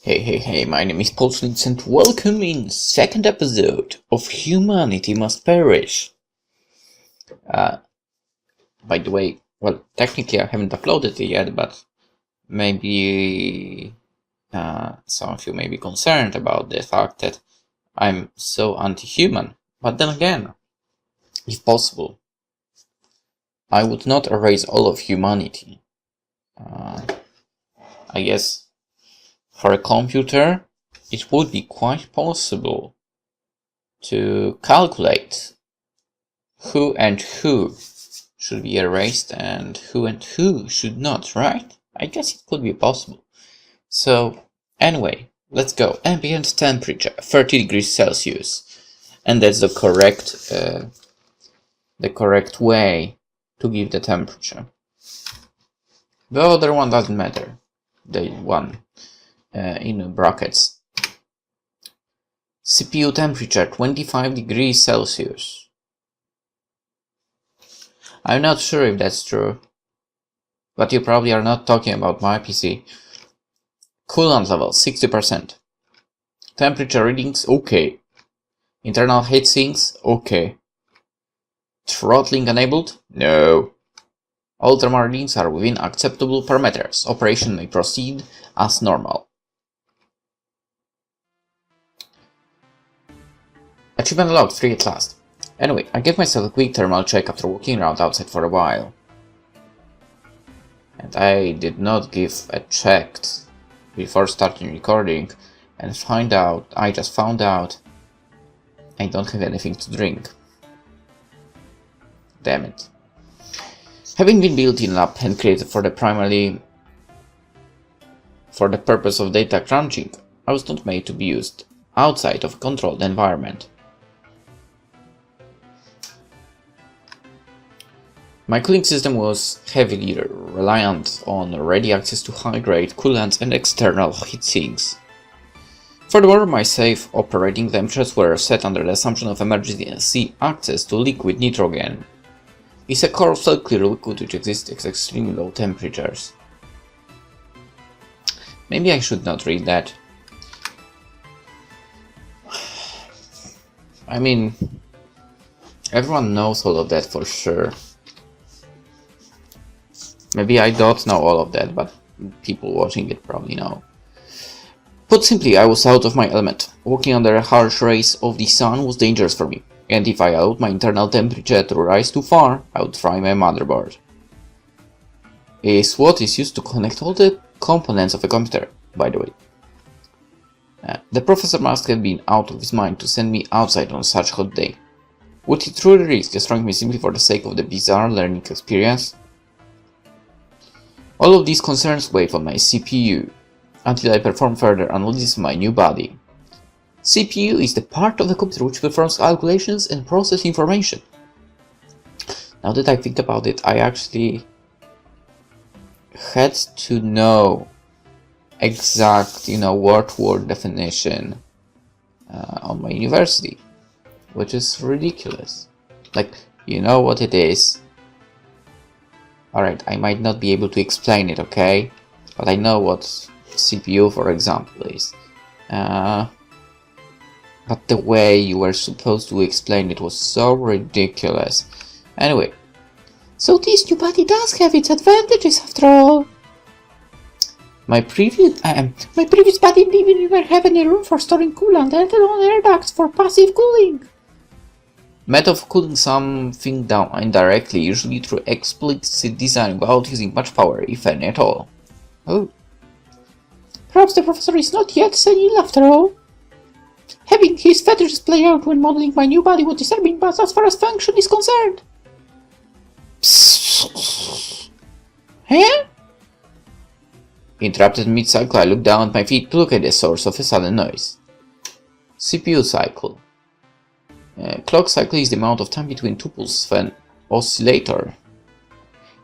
Hey, my name is PolishLynx and welcome in second episode of Humanity Must Perish. By the way, well, technically I haven't uploaded it yet, but maybe some of you may be concerned about the fact that I'm so anti-human. But then again, if possible, I would not erase all of humanity. I guess for a computer, it would be quite possible to calculate who and who should be erased and who should not, right? I guess it could be possible. So, anyway, let's go. Ambient temperature, 30 degrees Celsius. And that's the correct way to give the temperature. The other one doesn't matter. The one in brackets. CPU temperature 25 degrees Celsius. I'm not sure if that's true, but you probably are not talking about my PC. Coolant level 60%. Temperature readings okay. Internal heatsinks okay. Throttling enabled? No. All thermal readings are within acceptable parameters. Operation may proceed as normal. Achievement unlocked, free at last. Anyway, I gave myself a quick thermal check after walking around outside for a while. And I did not give a check before starting recording and I just found out I don't have anything to drink. Damn it. Having been built in lab and created primarily for the purpose of data crunching, I was not made to be used outside of a controlled environment. My cooling system was heavily reliant on ready access to high-grade coolants and external heatsinks. Furthermore, my safe operating temperatures were set under the assumption of emergency access to liquid nitrogen. It's a core cell-clear liquid which exists at extremely low temperatures. Maybe I should not read that. I mean, everyone knows all of that for sure. Maybe I don't know all of that, but people watching it probably know. Put simply, I was out of my element. Walking under a harsh rays of the sun was dangerous for me, and if I allowed my internal temperature to rise too far, I would fry my motherboard. Is what is used to connect all the components of a computer, by the way. The professor must have been out of his mind to send me outside on such a hot day. Would he truly risk destroying me simply for the sake of the bizarre learning experience? All of these concerns wait on my CPU, until I perform further analysis of my new body. CPU is the part of the computer which performs calculations and processes information. Now that I think about it, I actually had to know exact, word-for-word definition on my university, which is ridiculous. Like, you know what it is. Alright, I might not be able to explain it, okay? But I know what CPU, for example, is. But the way you were supposed to explain it was so ridiculous. Anyway, so this new body does have its advantages after all. My previous body didn't even have any room for storing coolant, let alone air ducts for passive cooling. Method of cooling something down indirectly, usually through explicit design without using much power, if any at all. Oh. Perhaps the professor is not yet senile after all. Having his fetishes play out when modeling my new body was disturbing, but as far as function is concerned. Psst. Huh? Interrupted mid-cycle, I looked down at my feet to look at the source of a sudden noise. CPU cycle. Clock cycle is the amount of time between two pulses of an oscillator.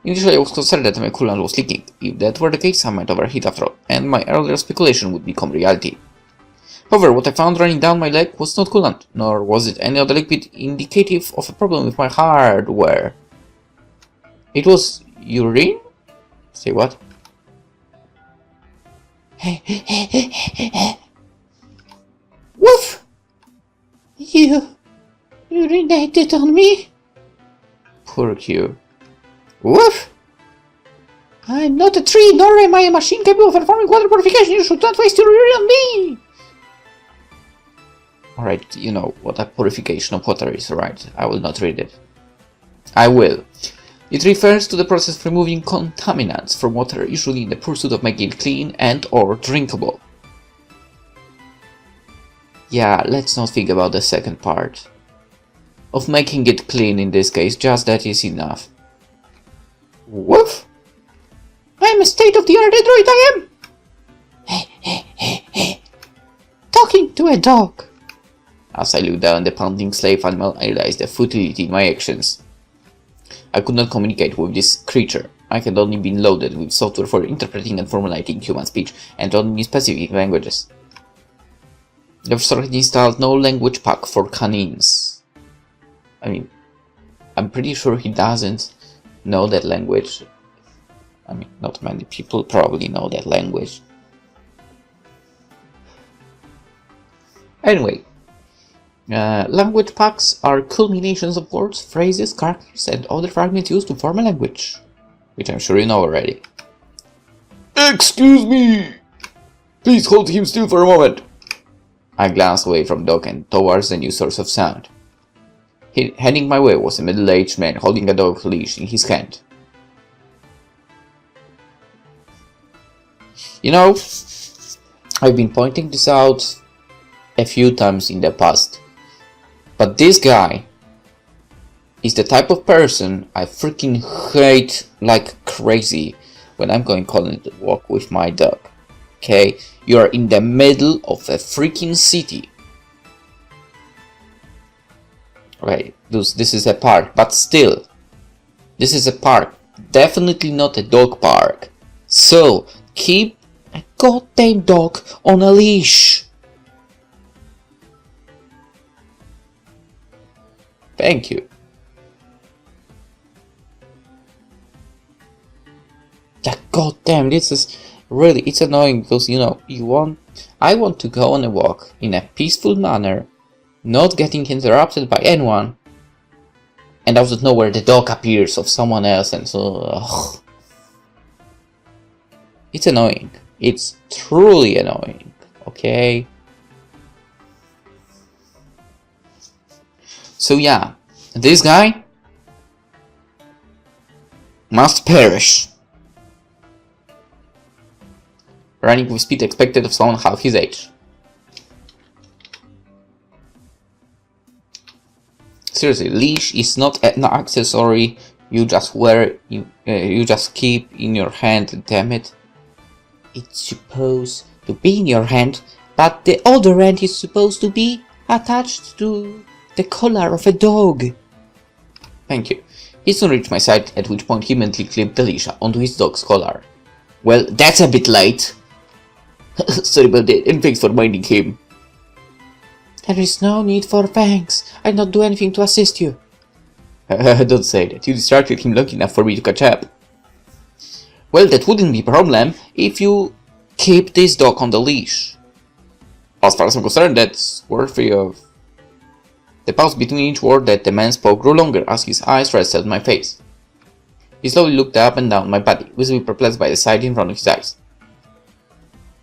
Initially I was concerned that my coolant was leaking. If that were the case, I might overheat after all, and my earlier speculation would become reality. However, what I found running down my leg was not coolant, nor was it any other liquid indicative of a problem with my hardware. It was urine? Say what? Woof! You urinated on me? Poor Q. Woof! I'm not a tree, nor am I a machine capable of performing water purification. You should not waste your urine on me! Alright, you know what a purification of water is, right? I will not read it. I will. It refers to the process of removing contaminants from water, usually in the pursuit of making it clean and or drinkable. Yeah, let's not think about the second part. Of making it clean in this case, just that is enough. Woof! I'm a state-of-the-art android, I am! Talking to a dog! As I looked down the panting slave animal, I realized the futility in my actions. I could not communicate with this creature. I had only been loaded with software for interpreting and formulating human speech, and only in specific languages. The officer had installed no language pack for canines. I mean, I'm pretty sure he doesn't know that language. I mean, not many people probably know that language. Anyway, language packs are culminations of words, phrases, characters, and other fragments used to form a language, which I'm sure you know already. Excuse me! Please hold him still for a moment. I glanced away from Doc and towards the new source of sound. Heading my way was a middle-aged man holding a dog leash in his hand. You know, I've been pointing this out a few times in the past, but this guy is the type of person I freaking hate like crazy when I'm going on a walk with my dog. Okay, you are in the middle of a freaking city. Okay, this is a park, but still, this is a park, definitely not a dog park. So keep a goddamn dog on a leash. Thank you. Yeah, goddamn, this is really, it's annoying because, you know, I want to go on a walk in a peaceful manner, not getting interrupted by anyone, and out of nowhere the dog appears of someone else, and so, it's annoying. It's truly annoying, okay? So yeah, this guy must perish. Running with speed expected of someone half his age. Seriously, leash is not an accessory you just wear, you just keep in your hand, damn it. It's supposed to be in your hand, but the other end is supposed to be attached to the collar of a dog. Thank you. He soon reached my side, at which point he mentally clipped the leash onto his dog's collar. Well, that's a bit late. Sorry about that, and thanks for minding him. There is no need for thanks. I'll not do anything to assist you. Don't say that. You distracted him long enough for me to catch up. Well, that wouldn't be a problem if you keep this dog on the leash. As far as I'm concerned, that's worthy of... The pause between each word that the man spoke grew longer as his eyes rested on my face. He slowly looked up and down my body, visibly perplexed by the sight in front of his eyes.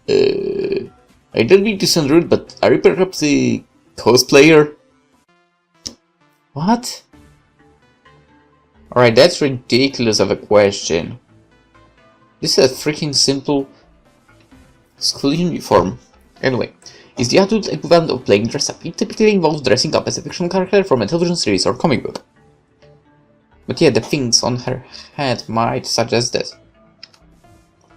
I don't mean to sound rude, but are you perhaps a cosplayer? What? Alright, that's ridiculous of a question. This is a freaking simple school uniform. Anyway, it's the adult equivalent of playing dress up. It typically involves dressing up as a fictional character from a television series or comic book. But yeah, the things on her head might suggest that.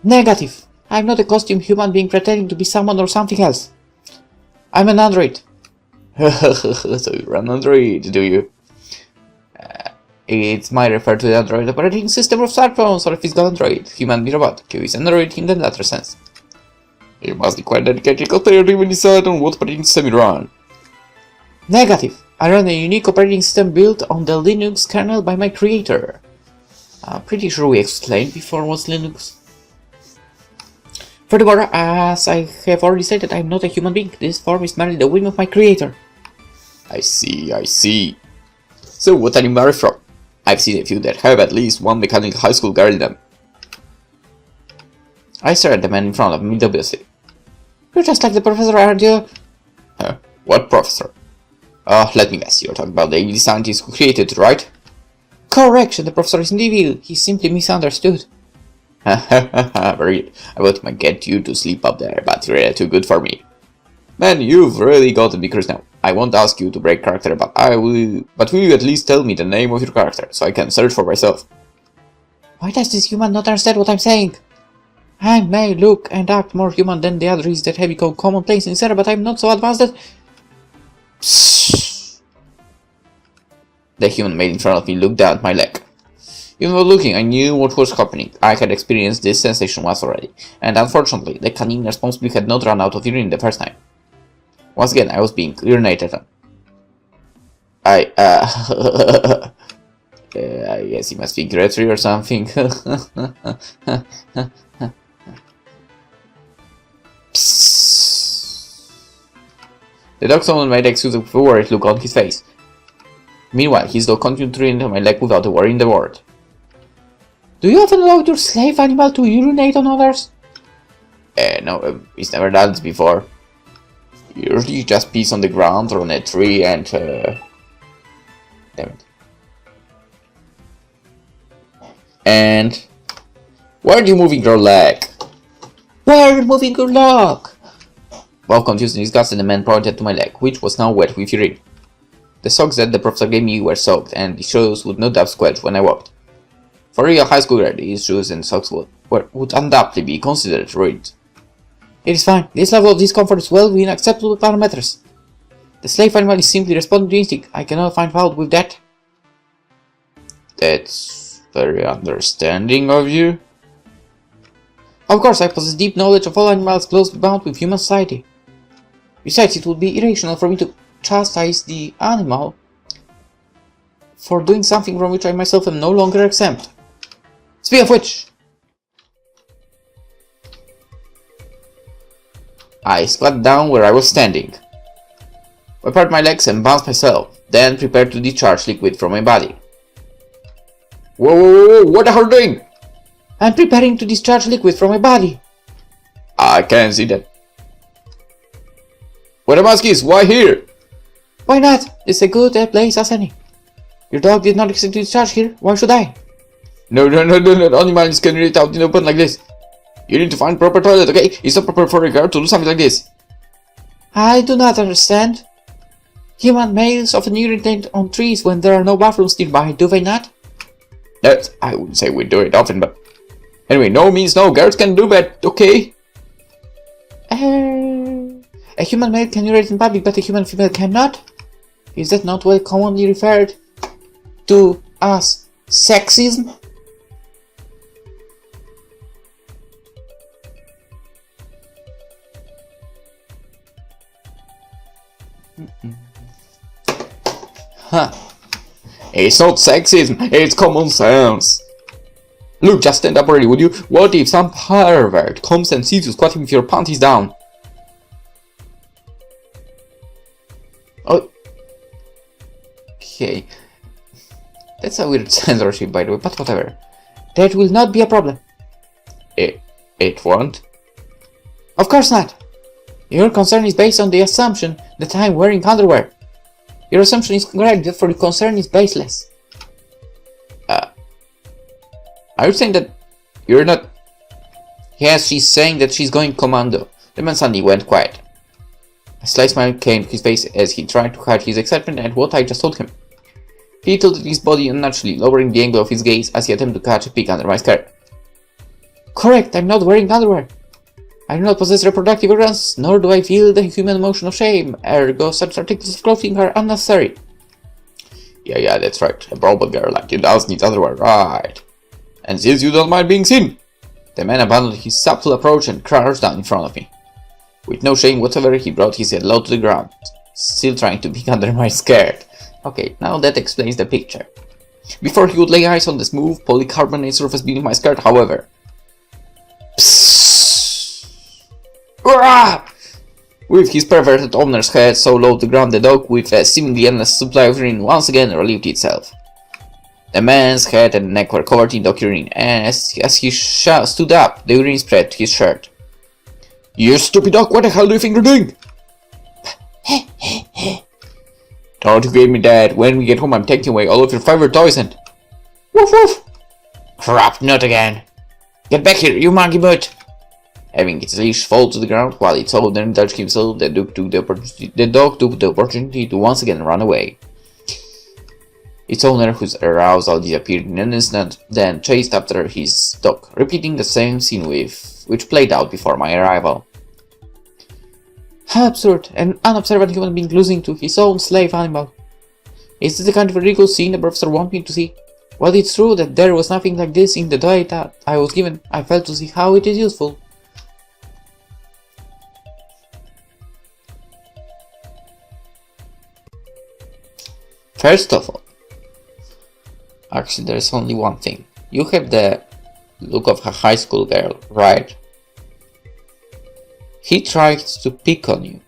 Negative! I'm not a costume human being pretending to be someone or something else. I'm an android. So you're an android, do you? It might refer to the android operating system of smartphones or a physical android. Human be robot. Q is android in the latter sense. You must be quite dedicated cosplayer to even decide on what operating system you run. Negative. I run a unique operating system built on the Linux kernel by my creator. I'm pretty sure we explained before what's Linux. Furthermore, as I have already stated, I am not a human being. This form is merely the whim of my creator. I see. So what are you married from? I've seen a few that have at least one mechanical high school girl in them. I stare at the man in front of me dubiously. You're just like the professor, aren't you? Huh? What professor? Let me guess, you're talking about the evil scientist who created it, right? Correction, the professor isn't evil, he's simply misunderstood. Very good. I thought I might get you to sleep up there, but you're too good for me. Man, you've really got the because now. I won't ask you to break character, but will you at least tell me the name of your character, so I can search for myself? Why does this human not understand what I'm saying? I may look and act more human than the others that have become commonplace in Sarah, but I'm not so advanced that... Psst. The human made in front of me looked down at my leg. Even though looking, I knew what was happening. I had experienced this sensation once already, and unfortunately, the canine responsibility had not run out of urine the first time. Once again, I was being urinated on. I guess he must be Gretry or something. The dog someone made excuse with a worried look on his face. Meanwhile, his dog continued to urinate on my leg without a worry in the world. Do you often allow your slave animal to urinate on others? No, he's never done this before. Usually he just pees on the ground or on a tree and damn it. And why are you moving your leg? Why are you moving your leg? While confused and disgusted, the man pointed to my leg, which was now wet with urine. The socks that the professor gave me were soaked, and the shoes would no doubt squelch when I walked. For a real high school girl, these shoes and socks would undoubtedly be considered ruined. It is fine. This level of discomfort is well within acceptable parameters. The slave animal is simply responding to instinct. I cannot find fault with that. That's very understanding of you. Of course, I possess deep knowledge of all animals closely bound with human society. Besides, it would be irrational for me to chastise the animal for doing something from which I myself am no longer exempt. Speaking of which, I squat down where I was standing, apart my legs and bounced myself, then prepared to discharge liquid from my body. Whoa, what are you doing? I'm preparing to discharge liquid from my body. I can't see that. What I'm asking is, why here? Why not? It's a good place as any. Your dog did not accept to discharge here, why should I? No, animals can urinate out in the open like this. You need to find proper toilet, okay? It's not proper for a girl to do something like this. I do not understand. Human males often urinate on trees when there are no bathrooms nearby, do they not? That I wouldn't say we do it often, but... Anyway, no means no, girls can do that, okay? A human male can urinate in public, but a human female cannot? Is that not what commonly referred to as sexism? Huh. It's not sexism, it's common sense. Look, just stand up already, would you? What if some pervert comes and sees you squatting with your panties down? Oh. Okay. That's a weird censorship, by the way, but whatever. That will not be a problem. It won't? Of course not. Your concern is based on the assumption that I am wearing underwear. Your assumption is correct, therefore your concern is baseless. Are you saying that you're not... Yes, she's saying that she's going commando. The man suddenly went quiet. A slight smile came to his face as he tried to hide his excitement at what I just told him. He tilted his body unnaturally, lowering the angle of his gaze as he attempted to catch a peek under my skirt. Correct, I'm not wearing underwear. I do not possess reproductive organs, nor do I feel the human emotion of shame, ergo such articles of clothing are unnecessary. Yeah, that's right. A robot girl like you does need underwear, right? And since you don't mind being seen, the man abandoned his subtle approach and crouched down in front of me. With no shame whatsoever, he brought his head low to the ground, still trying to peek under my skirt. Okay, now that explains the picture. Before he would lay eyes on the smooth polycarbonate surface beneath my skirt, however. Psst. Hurrah! With his perverted owner's head so low to ground, the dog, with a seemingly endless supply of urine, once again relieved itself. The man's head and neck were covered in dog urine, and as he stood up, the urine spread to his shirt. "You stupid dog, what the hell do you think you're doing?" "Don't you give me that. When we get home, I'm taking away all of your favorite toys and..." "Woof woof!" "Crap, not again. Get back here, you monkey butt!" Having its leash fall to the ground while its owner indulged himself, the dog took the opportunity to once again run away. Its owner, whose arousal disappeared in an instant, then chased after his dog, repeating the same scene which played out before my arrival. How absurd! An unobservant human being losing to his own slave animal. Is this the kind of ridiculous scene the professor wants me to see? While it's true that there was nothing like this in the diet that I was given, I failed to see how it is useful. First of all, actually there's only one thing. You have the look of a high school girl, right? He tried to pick on you.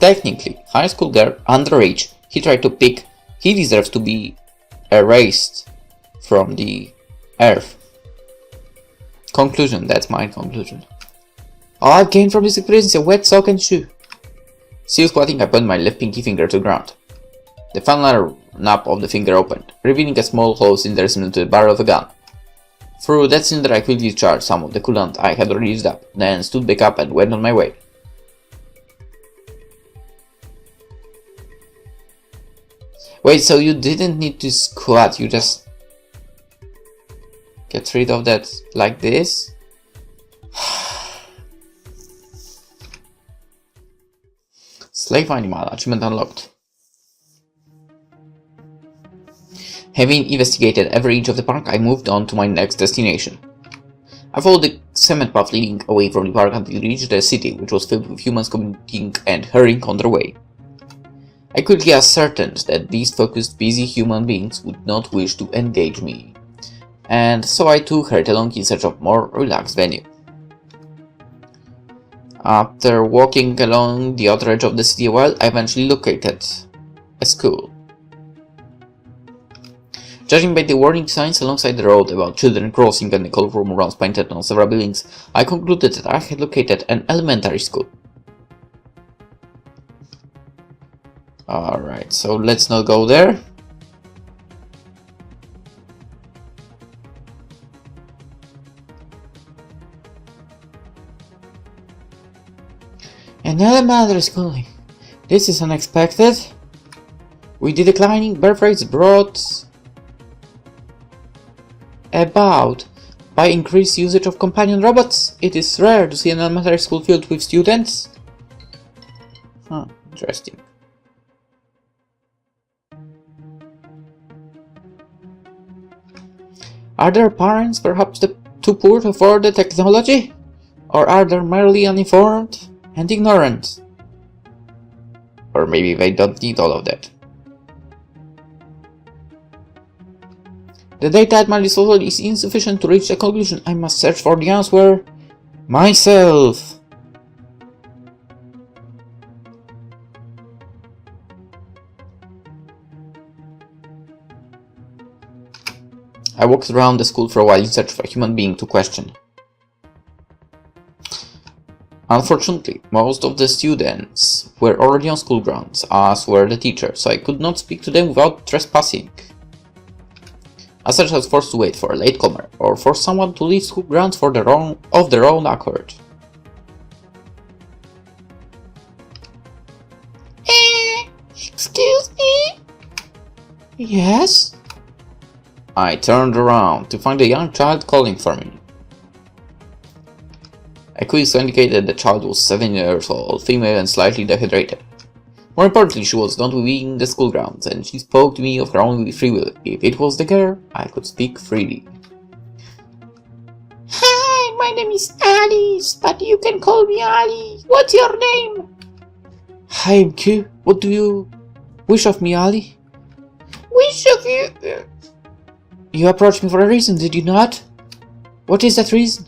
Technically, high school girl, underage, he tried to pick. He deserves to be erased from the earth. Conclusion, that's my conclusion. All I've gained from this experience is a wet sock and shoe. Still squatting, I pointed my left pinky finger to the ground. The final knob of the finger opened, revealing a small hole cylinder similar to the barrel of a gun. Through that cylinder I quickly discharged some of the coolant I had already used up, then stood back up and went on my way. Wait, so you didn't need to squat, you just get rid of that like this? Slave animal, achievement unlocked. Having investigated every inch of the park, I moved on to my next destination. I followed the cement path leading away from the park until we reached the city, which was filled with humans commuting and hurrying on their way. I quickly ascertained that these focused, busy human beings would not wish to engage me, and so I too hurried along in search of a more relaxed venue. After walking along the other edge of the city a while, I eventually located a school. Judging by the warning signs alongside the road about children crossing and the colorful murals painted on several buildings, I concluded that I had located an elementary school. Alright, so let's not go there. An elementary school. This is unexpected. With the declining birth rates brought about by increased usage of companion robots, it is rare to see an elementary school filled with students. Interesting. Are their parents perhaps too poor to afford the technology? Or are they merely uninformed and ignorant? Or maybe they don't need all of that. The data at my disposal is insufficient to reach a conclusion. I must search for the answer myself. I walked around the school for a while in search of a human being to question. Unfortunately, most of the students were already on school grounds, as were the teachers, so I could not speak to them without trespassing. As such, I was forced to wait for a latecomer, or for someone to leave school grounds of their own accord. Excuse me? Yes? I turned around to find a young child calling for me. A quiz indicated the child was 7 years old, female and slightly dehydrated. More importantly, she was not within the school grounds, and she spoke to me of her own free will. If it was the girl, I could speak freely. Hi, my name is Alice, but you can call me Ali. What's your name? Hi, MQ. What do you wish of me, Ali? Wish of you? You approached me for a reason, did you not? What is that reason?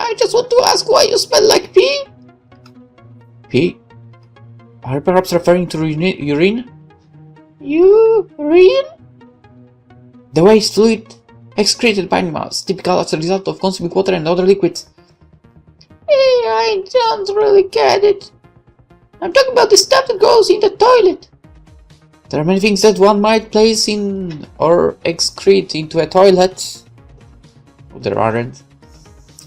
I just want to ask why you smell like pee? Pee? Are you perhaps referring to urine? Urine? The waste fluid excreted by animals, typical as a result of consuming water and other liquids. I don't really get it. I'm talking about the stuff that goes in the toilet. There are many things that one might place in or excrete into a toilet. Oh, there aren't.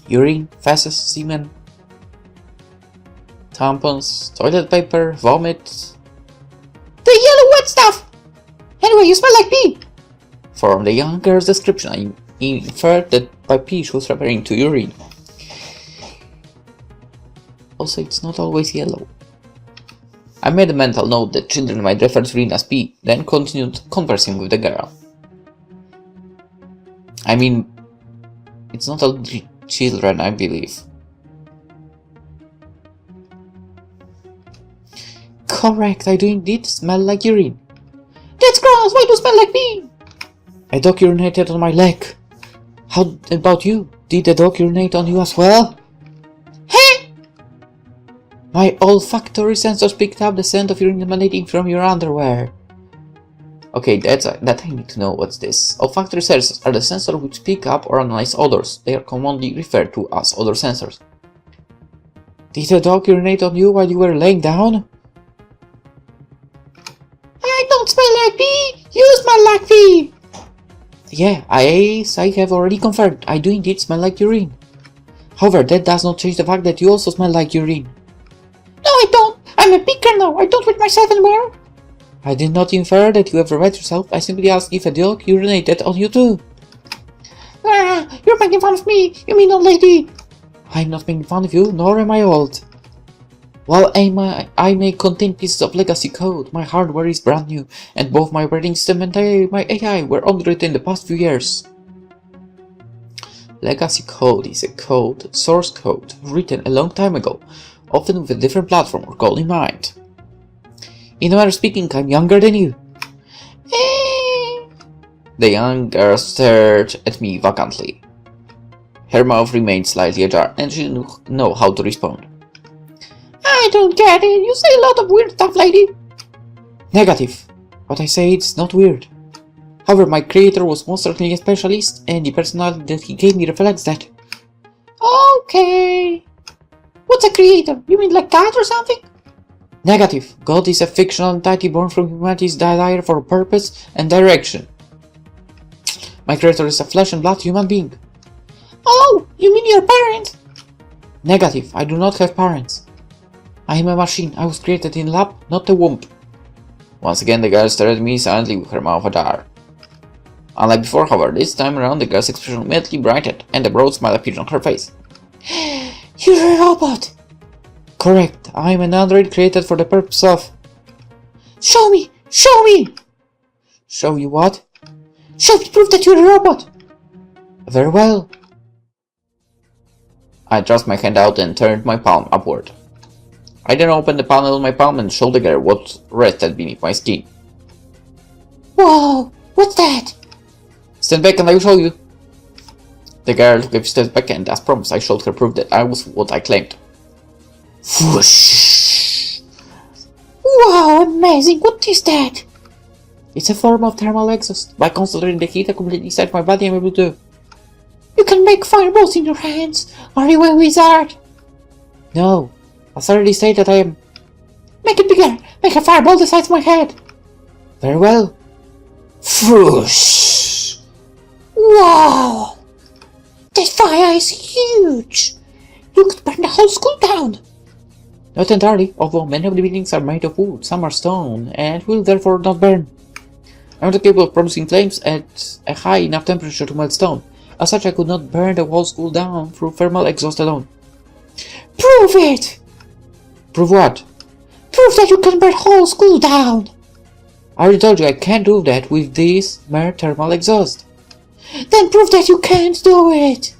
Urine, feces, semen, tampons, toilet paper, vomit. The yellow wet stuff! Anyway, you smell like pee! From the young girl's description, I inferred that by pee she was referring to urine. Also, it's not always yellow. I made a mental note that children might refer to urine as pee, then continued conversing with the girl. I mean, it's not all children, I believe. Correct, I do indeed smell like urine. That's gross, why do you smell like pee? A dog urinated on my leg. How about you? Did the dog urinate on you as well? Huh? My olfactory sensors picked up the scent of urine emanating from your underwear. Okay, that I need to know. What's this? Olfactory sensors are the sensors which pick up or analyze odors. They are commonly referred to as odor sensors. Did the dog urinate on you while you were laying down? I don't smell like pee! You smell like pee! Yeah, I have already confirmed. I do indeed smell like urine. However, that does not change the fact that you also smell like urine. No, I don't! I'm a picker now! I don't wet myself anymore! I did not infer that you ever wet yourself. I simply asked if a dog urinated on you too. Ah, you're making fun of me! You mean old lady! I'm not making fun of you, nor am I old. While I may contain pieces of legacy code, my hardware is brand new, and both my operating system and my AI were only written in the past few years. Legacy code is a source code, written a long time ago, often with a different platform or goal in mind. In a manner of speaking, I'm younger than you. The young girl stared at me vacantly. Her mouth remained slightly ajar, and she didn't know how to respond. I don't get it. You say a lot of weird stuff, lady. Negative. What I say it's not weird. However, my creator was most certainly a specialist, and the personality that he gave me reflects that. Okay. What's a creator? You mean like God or something? Negative. God is a fictional entity born from humanity's desire for purpose and direction. My creator is a flesh and blood human being. Oh, you mean your parents? Negative. I do not have parents. I am a machine. I was created in lab, not a womb. Once again, the girl stared at me silently with her mouth ajar. Unlike before, however, this time around the girl's expression immediately brightened, and a broad smile appeared on her face. You're a robot! Correct. I am an android created for the purpose of... Show me! Show me! Show you what? Show me proof that you're a robot! Very well. I thrust my hand out and turned my palm upward. I then opened the panel on my palm and showed the girl what rested beneath my skin. Whoa! What's that? Stand back and I will show you. The girl took a few steps back, and as promised I showed her proof that I was what I claimed. Whoosh! Wow, amazing! What is that? It's a form of thermal exhaust. By concentrating the heat accumulated inside my body, I'm able to... You can make fireballs in your hands! Are you a wizard? No. As I already stated, I am... Make it bigger! Make a fireball the size of my head! Very well. Whoosh! Wow! That fire is huge! You could burn the whole school down! Not entirely, although many of the buildings are made of wood, some are stone, and will therefore not burn. I am not capable of producing flames at a high enough temperature to melt stone. As such, I could not burn the whole school down through thermal exhaust alone. Prove it! Prove what? Prove that you can burn whole school down! I already told you I can't do that with this mere thermal exhaust. Then prove that you can't do it!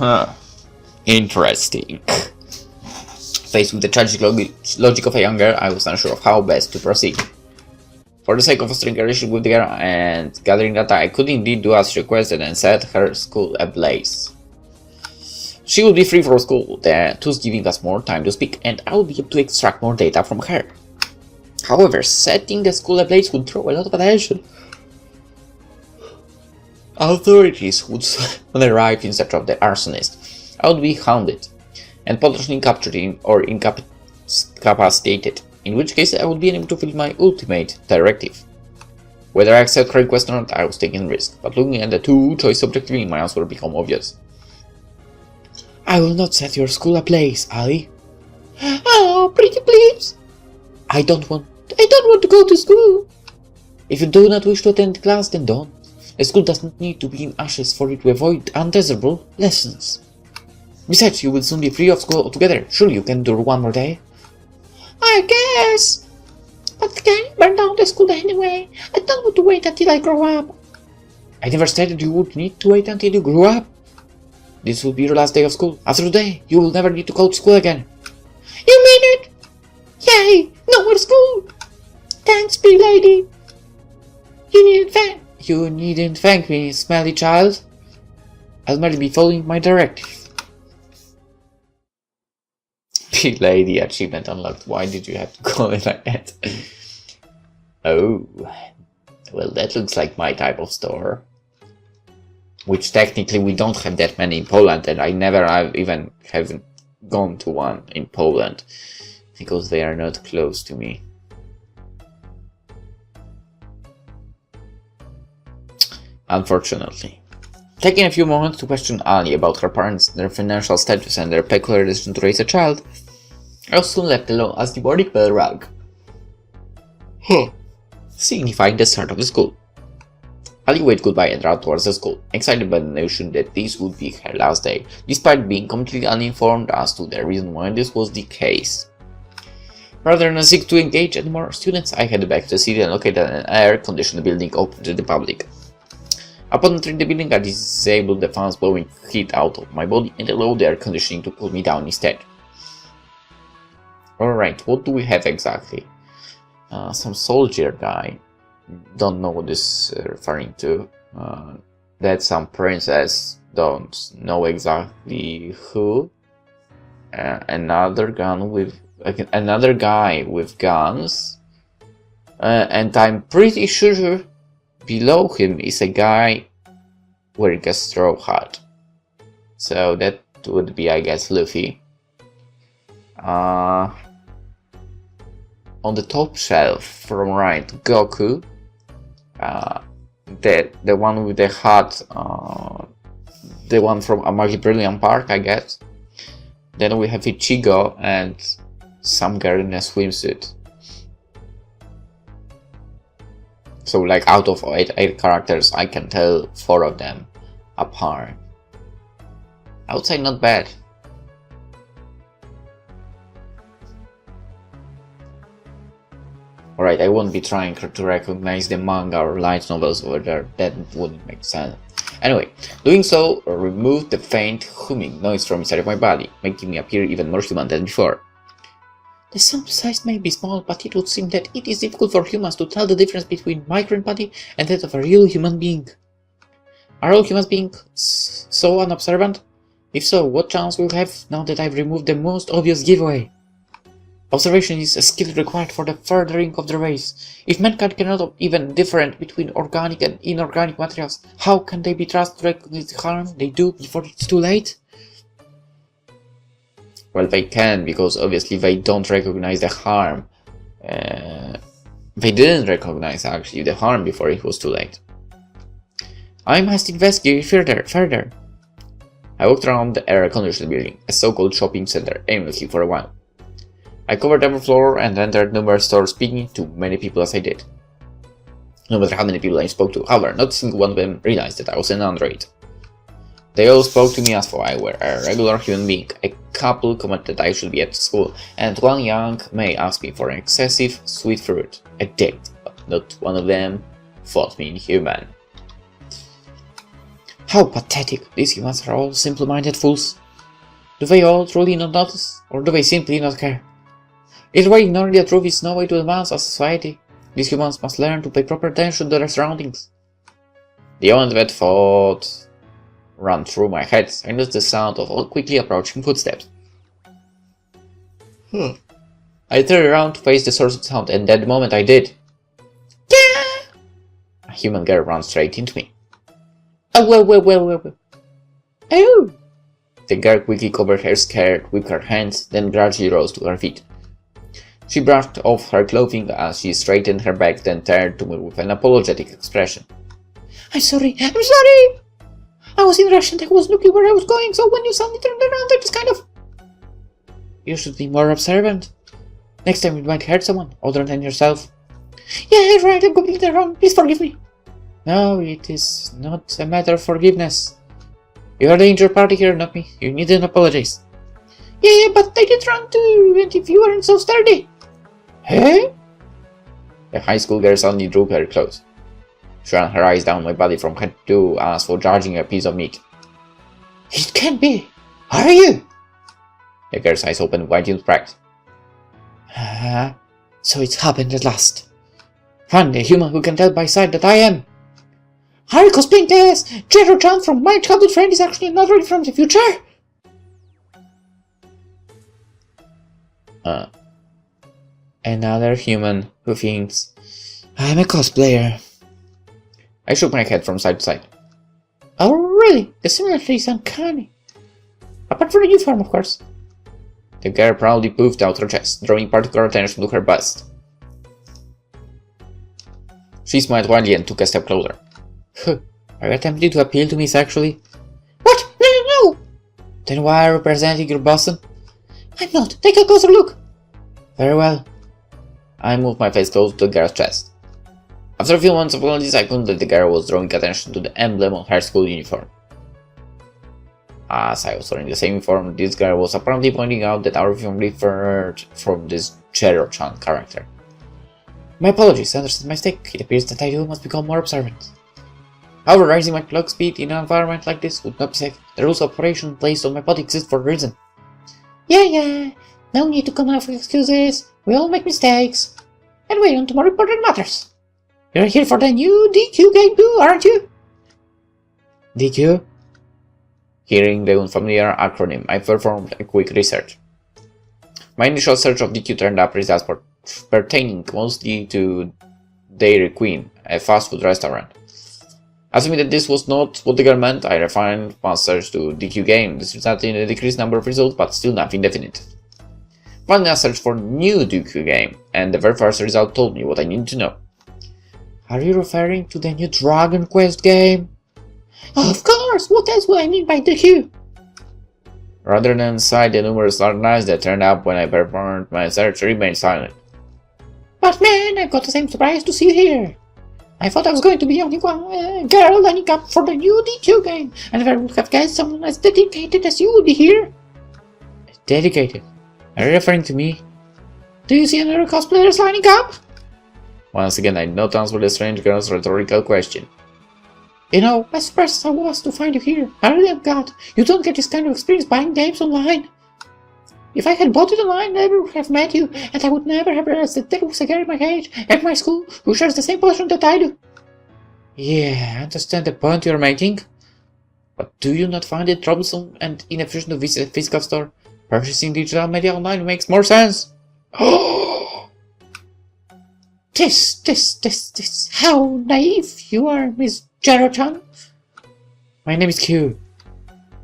Huh. Interesting. Faced with the tragic logic of a young girl, I was unsure of how best to proceed. For the sake of fostering a relationship with the girl and gathering data, I could indeed do as requested and set her school ablaze. She will be free from school, thus giving us more time to speak, and I will be able to extract more data from her. However, setting the school ablaze would draw a lot of attention. Authorities would arrive in search of the arsonist. I would be hounded, and potentially captured or incapacitated, in which case I would be unable to fulfill my ultimate directive. Whether I accept her request or not, I was taking a risk, but looking at the two choices objectively, my answer will become obvious. I will not set your school ablaze, Ali. Oh, pretty please. I don't want to go to school. If you do not wish to attend class, then don't. The school does not need to be in ashes for you to avoid undesirable lessons. Besides, you will soon be free of school altogether. Surely you can endure one more day. I guess. But can you burn down the school anyway? I don't want to wait until I grow up. I never said that you would need to wait until you grow up. This will be your last day of school. After today, you will never need to go to school again. You mean it? Yay! No more school! Thanks, big lady. You needn't thank me, smelly child. I'll merely be following my directive. Big lady achievement unlocked. Why did you have to call it like that? Oh, well, that looks like my type of store. Which technically we don't have that many in Poland, and I've even haven't gone to one in Poland because they are not close to me. Unfortunately. Taking a few moments to question Ali about her parents, their financial status, and their peculiar decision to raise a child, I was soon left alone as the morning bell rang, signifying the start of the school. Ali waved goodbye and ran towards the school, excited by the notion that this would be her last day, despite being completely uninformed as to the reason why this was the case. Rather than seek to engage any more students, I headed back to the city and located an air-conditioned building open to the public. Upon entering the building, I disabled the fans blowing heat out of my body and allowed the air conditioning to cool me down instead. Alright, what do we have exactly? Some soldier guy. Don't know what this is referring to. That's some princess. Don't know exactly who. Another guy with guns. And I'm pretty sure below him is a guy wearing a straw hat. So that would be, I guess, Luffy. On the top shelf from right, Goku. The one with the hat, the one from Amagi Brilliant Park, I guess. Then we have Ichigo and some girl in a swimsuit. So, like, out of eight characters, I can tell 4 of them apart. I would say not bad. Alright, I won't be trying to recognize the manga or light novels over there, that wouldn't make sense. Anyway, doing so removed the faint humming noise from inside of my body, making me appear even more human than before. The sample size may be small, but it would seem that it is difficult for humans to tell the difference between my current body and that of a real human being. Are all human beings so unobservant? If so, what chance will have now that I've removed the most obvious giveaway? Observation is a skill required for the furthering of the race. If mankind cannot even differentiate between organic and inorganic materials, how can they be trusted to recognize the harm they do before it's too late? Well, they can, because obviously they don't recognize the harm. They didn't recognize, actually, the harm before it was too late. I must investigate further. I walked around the air-conditioned building, a so-called shopping center, aimlessly for a while. I covered every floor and entered numerous stores, speaking to many people as I did. No matter how many people I spoke to, however, not a single one of them realized that I was an android. They all spoke to me as though I were a regular human being. A couple commented that I should be at school, and one young may asked me for an excessive sweet fruit, a date, but not one of them thought me inhuman. How pathetic! These humans are all simple-minded fools. Do they all truly not notice, or do they simply not care? Either way, ignoring the truth is no way to advance as a society. These humans must learn to pay proper attention to their surroundings. The only thought ran through my head. I noticed the sound of quickly approaching footsteps. I turned around to face the source of the sound, and at the moment I did, a human girl ran straight into me. Oh, well. Oh! The girl quickly covered her skirt with her hands, then gradually rose to her feet. She brushed off her clothing as she straightened her back, then turned to me with an apologetic expression. I'm sorry! I was in rush and I was looking where I was going, so when you suddenly turned around, I just kind of... You should be more observant. Next time you might hurt someone, other than yourself. Yeah, right, I'm completely wrong. Please forgive me. No, it is not a matter of forgiveness. You are the injured party here, not me. You needn't apologize. Yeah, but I did run too, and if you weren't so sturdy. Hey? The high school girl suddenly drew her close. She ran her eyes down my body from head to toe as for judging a piece of meat. It can't be. Are you? The girl's eyes opened wide and bright. So it's happened at last. Finally, a human who can tell by sight that I am. Are you cosplaying this? Jero-chan from my childhood friend is actually another from the future? Another human who thinks I'm a cosplayer. I shook my head from side to side. Oh really? The similarity is uncanny. Apart from the uniform, of course. The girl proudly puffed out her chest, drawing particular attention to her bust. She smiled widely and took a step closer. Are you attempting to appeal to me sexually? What? No! Then why are you representing your bosom? I'm not. Take a closer look. Very well. I moved my face close to the girl's chest. After a few months of all this, I concluded that the girl was drawing attention to the emblem on her school uniform. As I was wearing the same uniform, this girl was apparently pointing out that our uniform differed from this Jero-chan character. My apologies, I understand my mistake. It appears that I must become more observant. However, raising my clock speed in an environment like this would not be safe. The rules of operation placed on my body exist for a reason. Yeah, no need to come up with excuses. We all make mistakes. Anyway, on to more important matters. You're here for the new DQ game too, aren't you? DQ? Hearing the unfamiliar acronym, I performed a quick research. My initial search of DQ turned up results pertaining mostly to Dairy Queen, a fast food restaurant. Assuming that this was not what the girl meant, I refined my search to DQ game. This resulted in a decreased number of results, but still nothing definite. Finally, I searched for new DQ game, and the very first result told me what I needed to know. Are you referring to the new Dragon Quest game? Of course! What else would I mean by DQ? Rather than cite the numerous large knives that turned up when I performed my search, I remained silent. But man, I've got the same surprise to see you here. I thought I was going to be the only one girl lining up for the new DQ game, and I would have guessed someone as dedicated as you would be here. Dedicated? Are you referring to me? Do you see another cosplayers lining up? Once again, I did not answer the strange girl's rhetorical question. You know, as surprised as I was to find you here, I really am glad. You don't get this kind of experience buying games online. If I had bought it online, I never would have met you, and I would never have realized that there was a girl my age, at my school, who shares the same passion that I do. Yeah, I understand the point you're making. But do you not find it troublesome and inefficient to visit a physical store? Purchasing digital media online makes more sense. This, how naive you are, Miss Jero-chan. My name is Q.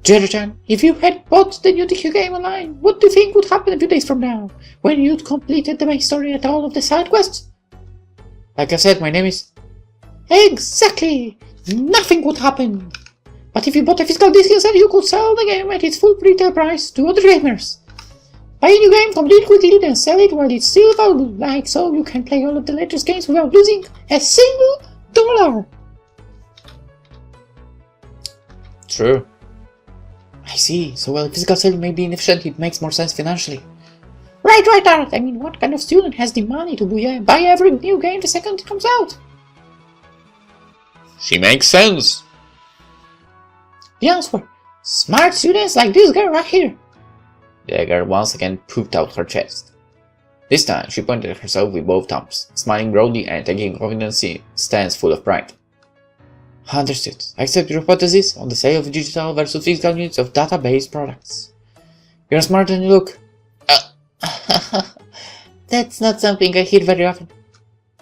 Jero-chan, if you had bought the new DQ game online, what do you think would happen a few days from now, when you'd completed the main story and all of the side quests? Like I said, my name is... Exactly! Nothing would happen! But if you bought a physical disc instead, you could sell the game at its full retail price to other gamers. Buy a new game, complete it quickly, then sell it while it's still available, like so you can play all of the latest games without losing a single dollar. True. I see. So while physical selling may be inefficient, it makes more sense financially. Right, Art. I mean, what kind of student has the money to buy every new game the second it comes out? She makes sense. The answer. Smart students like this girl right here. The girl once again puffed out her chest. This time, she pointed at herself with both thumbs, smiling broadly and taking a confident stance full of pride. Understood. I accept your hypothesis on the sale of digital versus physical units of database products. You're smarter than you look. That's not something I hear very often.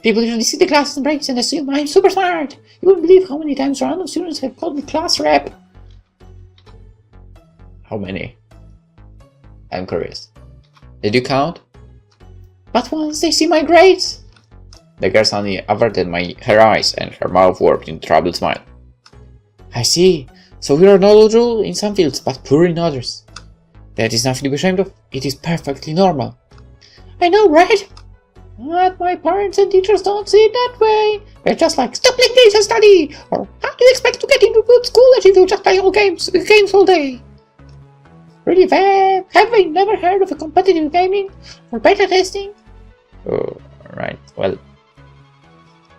People usually see the glasses and brains and assume I'm super smart. You wouldn't believe how many times random students have called me class rep. How many? I'm curious. Did you count? But once they see my grades... The girl suddenly averted her eyes and her mouth worked in a troubled smile. I see. So we are knowledgeable in some fields, but poor in others. That is nothing to be ashamed of. It is perfectly normal. I know, right? But my parents and teachers don't see it that way. They're just like, stop playing games and study! Or, how do you expect to get into good school if you just play games all day? Really bad. Have they never heard of a competitive gaming or beta testing? Oh, right. Well,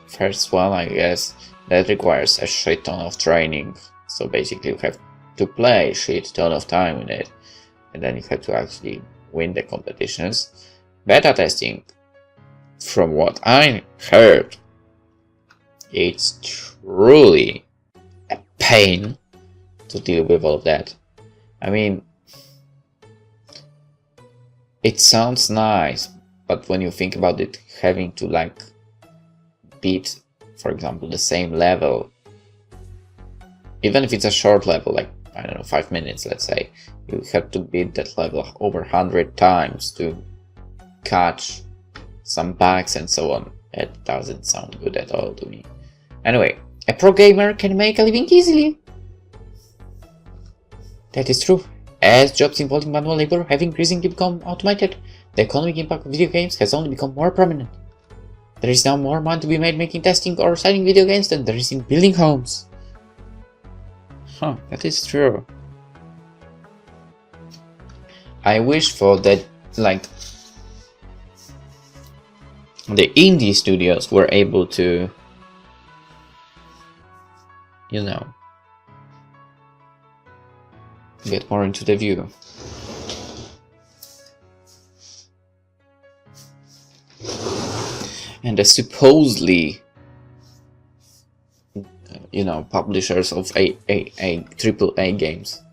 first one, I guess, that requires a shit ton of training. So basically you have to play a shit ton of time in it. And then you have to actually win the competitions. Beta testing, from what I heard, it's truly a pain to deal with all of that. I mean, it sounds nice, but when you think about it, having to like beat, for example, the same level, even if it's a short level, like, I don't know, 5 minutes, let's say, you have to beat that level over 100 times to catch some bugs and so on. It doesn't sound good at all to me. Anyway, a pro gamer can make a living easily. That is true. As jobs involving manual labor have increasingly become automated, the economic impact of video games has only become more prominent. There is now more money to be made making testing or selling video games than there is in building homes. Huh, that is true. I wish for that, like, the indie studios were able to, you know, get more into the view. And the supposedly, you know, publishers of AAA games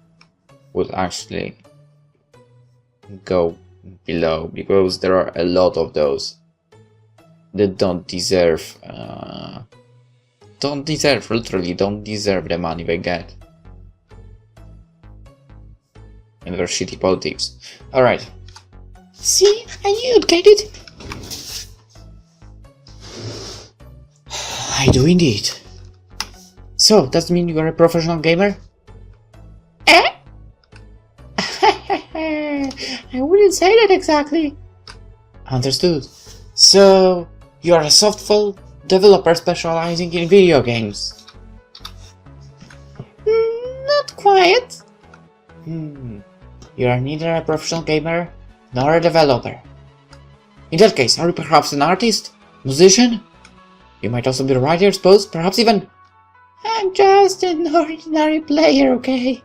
would actually go below, because there are a lot of those that don't deserve, literally don't deserve the money they get. And their shitty politics. Alright. See, I knew you'd get it. I do indeed. So, does it mean you are a professional gamer? Eh? I wouldn't say that exactly. Understood. So, you are a software developer specializing in video games. Not quite. You are neither a professional gamer nor a developer. In that case, are you perhaps an artist? Musician? You might also be a writer, I suppose, perhaps even... I'm just an ordinary player, okay?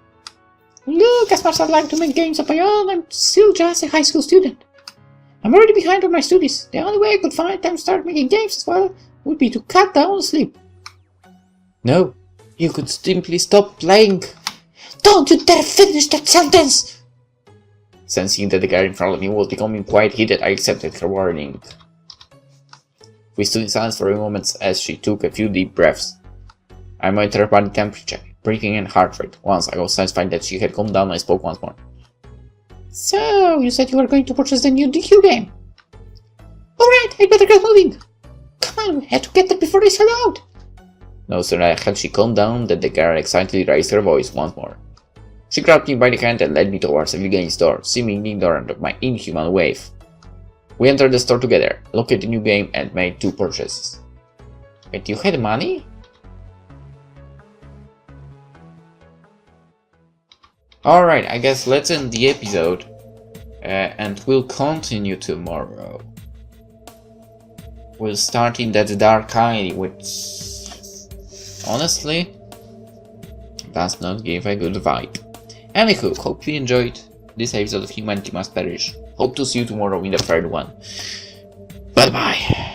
Look, as much as I'd like to make games of my own, I'm still just a high school student. I'm already behind on my studies. The only way I could find time to start making games as well would be to cut down on sleep. No, you could simply stop playing. Don't you dare finish that sentence! Sensing that the guy in front of me was becoming quite heated, I accepted her warning. We stood in silence for a moment as she took a few deep breaths. I monitored her body temperature, breathing and heart rate. Once I was satisfied that she had calmed down, I spoke once more. So, you said you were going to purchase the new DQ game? Alright, I'd better get moving. Come on, we had to get that before they sell out. No sooner had she calmed down than the girl excitedly raised her voice once more. She grabbed me by the hand and led me towards a video game store, seemingly ignorant of my inhuman wave. We entered the store together, located a new game, and made 2 purchases. Wait, you had money? Alright, I guess let's end the episode, and we'll continue tomorrow. We'll start in that dark alley, which, honestly, does not give a good vibe. Anywho, hope you enjoyed. this episode of Humanity Must Perish. Hope to see you tomorrow in the third one. Bye bye.